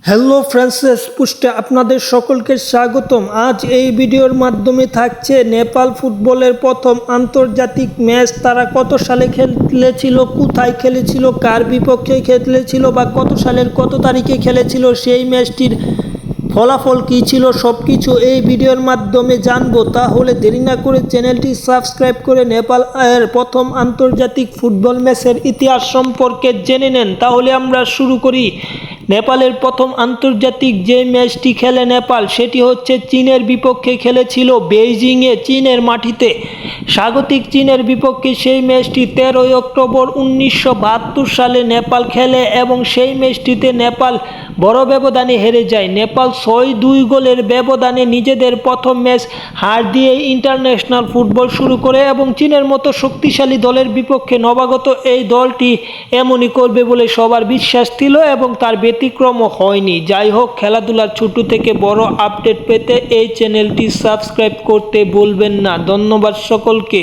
Hello friends, পুষ্টে আপনাদের সকলকে স্বাগতম। আজ এই ভিডিওর মাধ্যমে থাকছে নেপাল ফুটবলের প্রথম আন্তর্জাতিক ম্যাচ। তারা কত সালে খেলেছিল, কোথায় খেলেছিল, কার বিপক্ষে খেলেছিল বা কত সালের কত তারিখে খেলেছিল, সেই ম্যাচটির ফলাফল কী ছিল, সব কিছু এই ভিডিওর মাধ্যমে জানবো। তাহলে দেরি না করে চ্যানেলটি সাবস্ক্রাইব করে নেপাল এর প্রথম আন্তর্জাতিক ফুটবল ম্যাচের ইতিহাস সম্পর্কে জেনে নেন। তাহলে আমরা শুরু করি। নেপালের প্রথম আন্তর্জাতিক যে ম্যাচটি খেলে নেপাল, সেটি হচ্ছে চীনের বিপক্ষে খেলেছিল বেইজিংয়ে, চীনের মাটিতে। স্বাগতিক চীনের বিপক্ষে সেই ম্যাচটি 13 অক্টোবর 1972 সালে নেপাল খেলে এবং সেই ম্যাচটিতে নেপাল বড় ব্যবধানে হেরে যায়। নেপাল 6-2 গোলের ব্যবধানে নিজেদের প্রথম ম্যাচ হার দিয়ে ইন্টারন্যাশনাল ফুটবল শুরু করে এবং চীনের মতো শক্তিশালী দলের বিপক্ষে নবাগত এই দলটি এমনই করবে বলে সবার বিশ্বাস ছিল এবং তার ব্যতিক্রমও হয়নি। যাই হোক, খেলাধুলার ছোট থেকে বড় আপডেট পেতে এই চ্যানেলটি সাবস্ক্রাইব করতে ভুলবেন না। ধন্যবাদ সকলকে।